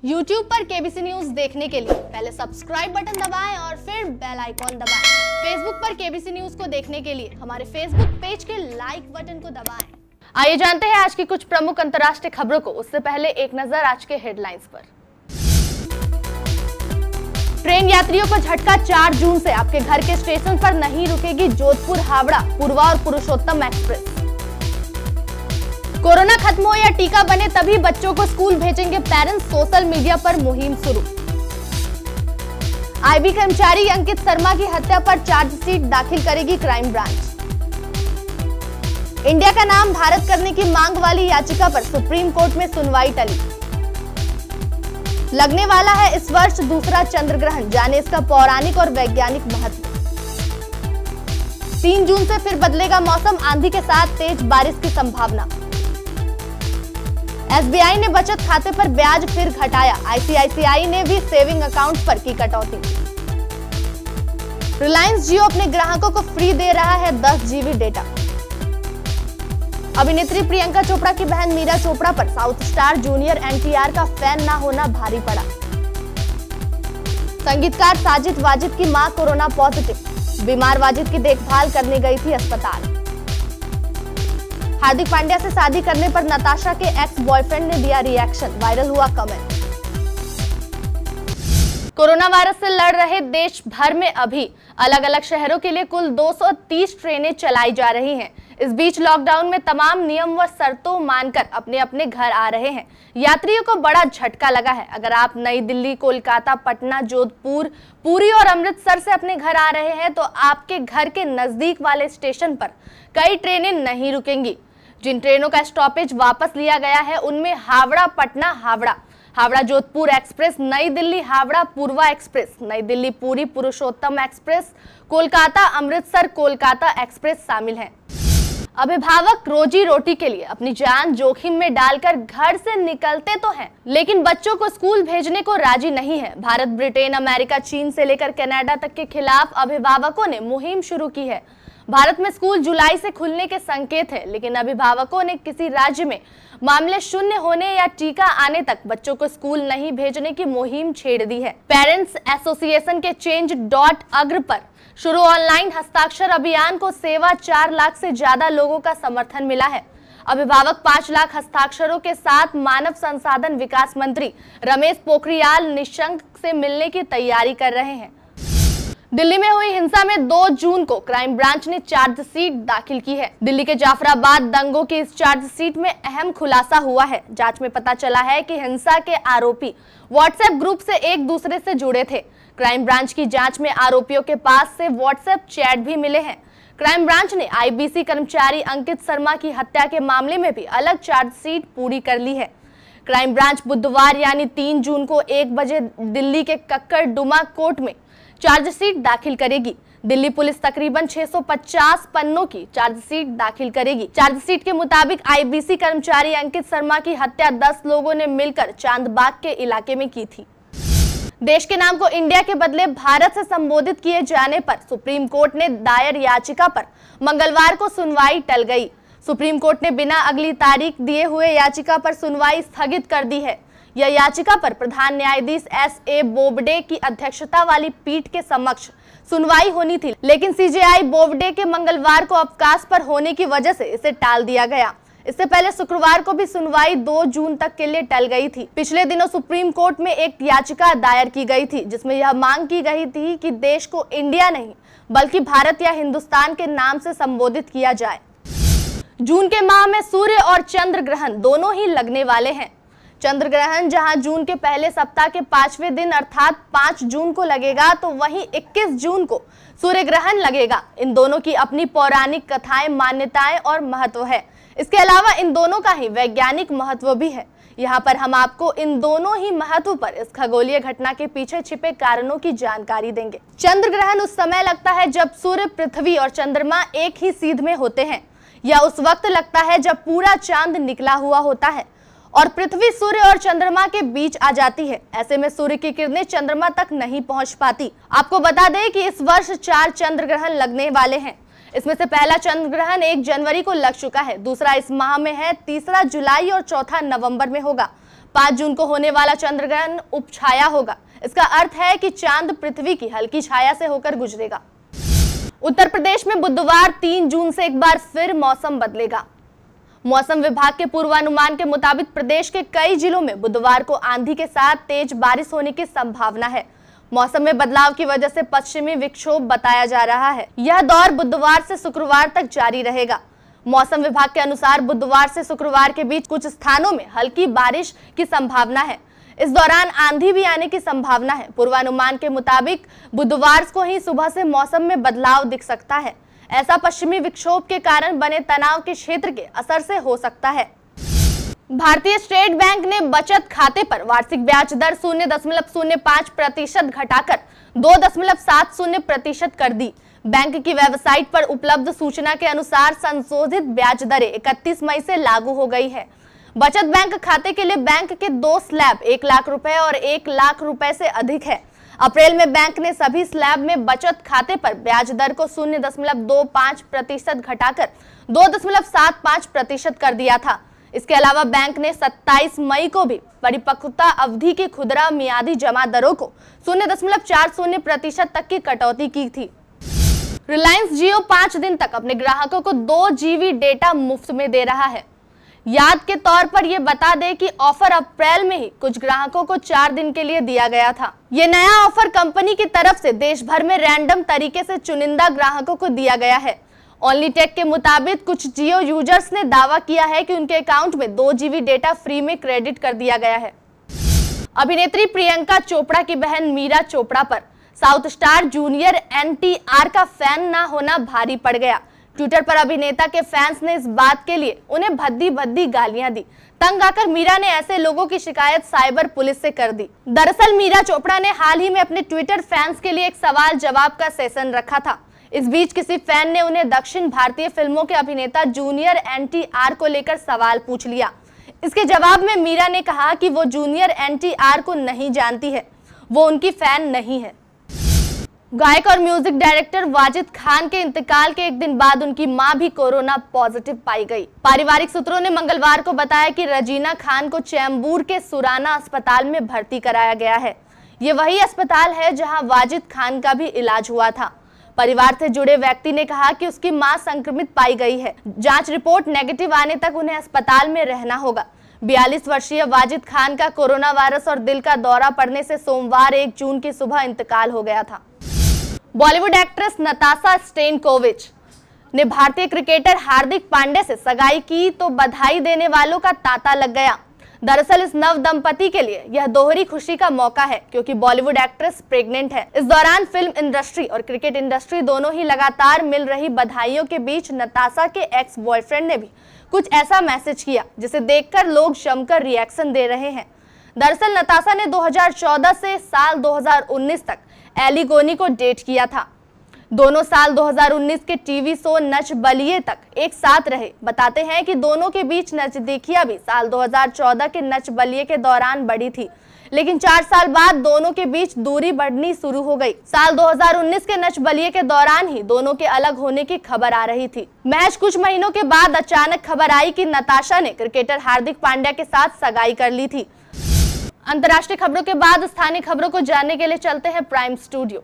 YouTube पर KBC news देखने के लिए पहले सब्सक्राइब बटन दबाएं और फिर बेल आइकॉन दबाएं। Facebook पर केबीसी न्यूज को देखने के लिए हमारे Facebook पेज के लाइक बटन को दबाएं। आइए जानते हैं आज की कुछ प्रमुख अंतर्राष्ट्रीय खबरों को। उससे पहले एक नजर आज के हेडलाइंस पर। ट्रेन यात्रियों को झटका, 4 जून से आपके घर के स्टेशन पर नहीं रुकेगी जोधपुर हावड़ा, पूर्वा और पुरुषोत्तम एक्सप्रेस। कोरोना खत्म हो या टीका बने तभी बच्चों को स्कूल भेजेंगे पेरेंट्स, सोशल मीडिया पर मुहिम शुरू। आईबी कर्मचारी अंकित शर्मा की हत्या पर चार्जशीट दाखिल करेगी क्राइम ब्रांच। इंडिया का नाम भारत करने की मांग वाली याचिका पर सुप्रीम कोर्ट में सुनवाई टली। लगने वाला है इस वर्ष दूसरा चंद्र ग्रहण, जाने इसका पौराणिक और वैज्ञानिक महत्व। 3 जून से फिर बदलेगा मौसम, आंधी के साथ तेज बारिश की संभावना। एसबीआई ने बचत खाते पर ब्याज फिर घटाया, आईसीआईसीआई ने भी सेविंग अकाउंट पर की कटौती। रिलायंस जियो अपने ग्राहकों को फ्री दे रहा है 10 जीबी डेटा। अभिनेत्री प्रियंका चोपड़ा की बहन मीरा चोपड़ा पर साउथ स्टार जूनियर एनटीआर का फैन ना होना भारी पड़ा। संगीतकार साजिद वाजिद की मां कोरोना पॉजिटिव, बीमार वाजिद की देखभाल करने गई थी अस्पताल। हार्दिक पांड्या से शादी करने पर नताशा के एक्स बॉयफ्रेंड ने दिया रिएक्शन, वायरल हुआ कमेंट। कोरोना वायरस से लड़ रहे देश भर में अभी अलग अलग शहरों के लिए कुल 230 ट्रेनें चलाई जा रही हैं। इस बीच लॉकडाउन में तमाम नियम व शर्तों मानकर अपने अपने घर आ रहे हैं। यात्रियों को बड़ा झटका लगा है। अगर आप नई दिल्ली, कोलकाता, पटना, जोधपुर, पुरी और अमृतसर से अपने घर आ रहे हैं तो आपके घर के नजदीक वाले स्टेशन पर कई ट्रेनें नहीं रुकेंगी। जिन ट्रेनों का स्टॉपेज वापस लिया गया है उनमें हावड़ा पटना हावड़ा, हावड़ा जोधपुर एक्सप्रेस, नई दिल्ली हावड़ा पूर्वा एक्सप्रेस, नई दिल्ली पुरी पुरुषोत्तम एक्सप्रेस, कोलकाता अमृतसर कोलकाता एक्सप्रेस शामिल हैं। अभिभावक रोजी रोटी के लिए अपनी जान जोखिम में डालकर घर से निकलते तो हैं, लेकिन बच्चों को स्कूल भेजने को राजी नहीं है। भारत, ब्रिटेन, अमेरिका, चीन से लेकर कनाडा तक के खिलाफ अभिभावकों ने मुहिम शुरू की है। भारत में स्कूल जुलाई से खुलने के संकेत है, लेकिन अभिभावकों ने किसी राज्य में मामले शून्य होने या टीका आने तक बच्चों को स्कूल नहीं भेजने की मुहिम छेड़ दी है। पेरेंट्स एसोसिएशन के change.org पर शुरू ऑनलाइन हस्ताक्षर अभियान को सेवा 4 लाख से ज्यादा लोगों का समर्थन मिला है। अभिभावक 5 लाख हस्ताक्षरों के साथ मानव संसाधन विकास मंत्री रमेश पोखरियाल निशंक से मिलने की तैयारी कर रहे हैं। दिल्ली में हुई हिंसा में 2 जून को क्राइम ब्रांच ने चार्जशीट दाखिल की है। दिल्ली के जाफराबाद दंगों की इस चार्जशीट में अहम खुलासा हुआ है। जांच में पता चला है कि हिंसा के आरोपी व्हाट्सएप ग्रुप से एक दूसरे से जुड़े थे। क्राइम ब्रांच की जांच में आरोपियों के पास से व्हाट्सएप चैट भी मिले हैं। क्राइम ब्रांच ने आईबीसी कर्मचारी अंकित शर्मा की हत्या के मामले में भी अलग चार्जशीट पूरी कर ली है। क्राइम ब्रांच बुधवार यानी 3 जून को 1 बजे दिल्ली के कक्कड़डुमा कोर्ट में चार्जशीट दाखिल करेगी। दिल्ली पुलिस तकरीबन 650 पन्नों की चार्जशीट दाखिल करेगी। चार्जशीट के मुताबिक आईबीसी कर्मचारी अंकित शर्मा की हत्या 10 लोगों ने मिलकर चांदबाग के इलाके में की थी। देश के नाम को इंडिया के बदले भारत से संबोधित किए जाने पर सुप्रीम कोर्ट ने दायर याचिका पर मंगलवार को सुनवाई टल गई। सुप्रीम कोर्ट ने बिना अगली तारीख दिए हुए याचिका पर सुनवाई स्थगित कर दी है। यह याचिका पर प्रधान न्यायाधीश एस.ए. बोबडे की अध्यक्षता वाली पीठ के समक्ष सुनवाई होनी थी, लेकिन सीजेआई बोबडे के मंगलवार को अवकाश पर होने की वजह से इसे टाल दिया गया। इससे पहले शुक्रवार को भी सुनवाई 2 जून तक के लिए टल गई थी। पिछले दिनों सुप्रीम कोर्ट में एक याचिका दायर की गई थी जिसमें यह मांग की गई थी कि देश को इंडिया नहीं बल्कि भारत या हिंदुस्तान के नाम से संबोधित किया जाए। जून के माह में सूर्य और चंद्र ग्रहण दोनों ही लगने वाले हैं। चंद्र ग्रहण जहां जून के पहले सप्ताह के 5वें दिन अर्थात 5 जून को लगेगा तो वहीं 21 जून को सूर्य ग्रहण लगेगा। इन दोनों की अपनी पौराणिक कथाएं, मान्यताएं और महत्व है। इसके अलावा इन दोनों का ही वैज्ञानिक महत्व भी है। यहाँ पर हम आपको इन दोनों ही महत्व पर इस खगोलीय घटना के पीछे छिपे कारणों की जानकारी देंगे। चंद्र ग्रहण उस समय लगता है जब सूर्य, पृथ्वी और चंद्रमा एक ही सीध में होते हैं। यह उस वक्त लगता है जब पूरा चांद निकला हुआ होता है और पृथ्वी सूर्य और चंद्रमा के बीच आ जाती है। ऐसे में सूर्य की किरणें चंद्रमा तक नहीं पहुंच पाती। आपको बता दें कि इस वर्ष 4 चंद्र ग्रहण लगने वाले हैं। इसमें से पहला चंद्र ग्रहण 1 जनवरी को लग चुका है, दूसरा इस माह में है, तीसरा जुलाई और चौथा नवंबर में होगा। 5 जून को होने वाला चंद्रग्रहण उपछाया होगा। इसका अर्थ है कि चांद पृथ्वी की हल्की छाया से होकर गुजरेगा। उत्तर प्रदेश में बुधवार 3 जून से एक बार फिर मौसम बदलेगा। मौसम विभाग के पूर्वानुमान के मुताबिक प्रदेश के कई जिलों में बुधवार को आंधी के साथ तेज बारिश होने की संभावना है। मौसम में बदलाव की वजह से पश्चिमी विक्षोभ बताया जा रहा है। यह दौर बुधवार से शुक्रवार तक जारी रहेगा। मौसम विभाग के अनुसार बुधवार से शुक्रवार के बीच कुछ स्थानों में हल्की बारिश की संभावना है। इस दौरान आंधी भी आने की संभावना है। पूर्वानुमान के मुताबिक बुधवार को ही सुबह से मौसम में बदलाव दिख सकता है। ऐसा पश्चिमी विक्षोभ के कारण बने तनाव के क्षेत्र के असर से हो सकता है। भारतीय स्टेट बैंक ने बचत खाते पर वार्षिक ब्याज दर 0.05% घटाकर 2.70% कर दी। बैंक की वेबसाइट पर उपलब्ध सूचना के अनुसार संशोधित ब्याज दरें 31 मई से लागू हो गई है। बचत बैंक खाते के लिए बैंक के 2 स्लैब 1 लाख रुपए और 1 लाख रुपए से अधिक है। अप्रैल में बैंक ने सभी स्लैब में बचत खाते पर ब्याज दर को 0.25% घटाकर 2.75% कर दिया था। इसके अलावा बैंक ने 27 मई को भी परिपक्वता अवधि की खुदरा मियादी जमा दरों को 0.40% तक की कटौती की थी। रिलायंस जियो 5 दिन तक अपने ग्राहकों को 2 GB डेटा मुफ्त में दे रहा है। याद के तौर पर यह बता दें कि ऑफर अप्रैल में ही कुछ ग्राहकों को 4 दिन के लिए दिया गया था। ये नया ऑफर कंपनी की तरफ से देश भर में रैंडम तरीके से चुनिंदा ग्राहकों को दिया गया है। ओनली टेक के मुताबिक कुछ जियो यूजर्स ने दावा किया है कि उनके अकाउंट में 2 GB डेटा फ्री में क्रेडिट कर दिया गया है। अभिनेत्री प्रियंका चोपड़ा की बहन मीरा चोपड़ा पर साउथ स्टार जूनियर NTR का फैन ना होना भारी पड़ गया। ट्विटर पर अभिनेता के फैंस ने इस बात के लिए उन्हें भद्दी भद्दी गालियां दी। तंग आकर मीरा ने ऐसे लोगों की शिकायत साइबर पुलिस से कर दी। दरअसल मीरा चोपड़ा ने हाल ही में अपने ट्विटर फैंस के लिए एक सवाल जवाब का सेशन रखा था। इस बीच किसी फैन ने उन्हें दक्षिण भारतीय फिल्मों के अभिनेता जूनियर NTR को लेकर सवाल पूछ लिया। इसके जवाब में मीरा ने कहा कि वो जूनियर NTR को नहीं जानती है, वो उनकी फैन नहीं है। गायक और म्यूजिक डायरेक्टर वाजिद खान के इंतकाल के एक दिन बाद उनकी मां भी कोरोना पॉजिटिव पाई गई। पारिवारिक सूत्रों ने मंगलवार को बताया कि रजीना खान को चैम्बूर के सुराना अस्पताल में भर्ती कराया गया है। ये वही अस्पताल है जहां वाजिद खान का भी इलाज हुआ था। परिवार से जुड़े व्यक्ति ने कहा कि उसकी मां संक्रमित पाई गई है। जांच रिपोर्ट नेगेटिव आने तक उन्हें अस्पताल में रहना होगा। 42 वर्षीय वाजिद खान का कोरोना वायरस और दिल का दौरा पड़ने से सोमवार 1 जून की सुबह इंतकाल हो गया था। बॉलीवुड एक्ट्रेस नताशा स्टेनकोविच ने भारतीय क्रिकेटर हार्दिक पांड्या से सगाई की तो बधाई देने वालों का तांता लग गया। दरअसल इस नव दंपति के लिए यह दोहरी खुशी का मौका है क्योंकि बॉलीवुड एक्ट्रेस प्रेग्नेंट है। इस दौरान फिल्म इंडस्ट्री और क्रिकेट इंडस्ट्री दोनों ही लगातार मिल रही बधाइयों के बीच नताशा के एक्स बॉयफ्रेंड ने भी कुछ ऐसा मैसेज किया जिसे देखकर लोग जमकर रिएक्शन दे रहे हैं। दरअसल नताशा ने 2014 से साल 2019 तक एली गोनी को डेट किया था। दोनों साल 2019 के टीवी शो नच बलिए तक एक साथ रहे। बताते हैं कि दोनों के बीच नजदीकियां भी साल 2014 के नच बलिए के दौरान बढ़ी थी, लेकिन 4 साल बाद दोनों के बीच दूरी बढ़नी शुरू हो गई। साल 2019 के नच बलिए के दौरान ही दोनों के अलग होने की खबर आ रही थी। महज कुछ महीनों के बाद अचानक खबर आई कि नताशा ने क्रिकेटर हार्दिक पांड्या के साथ सगाई कर ली थी। अंतर्राष्ट्रीय खबरों के बाद स्थानीय खबरों को जानने के लिए चलते हैं प्राइम स्टूडियो।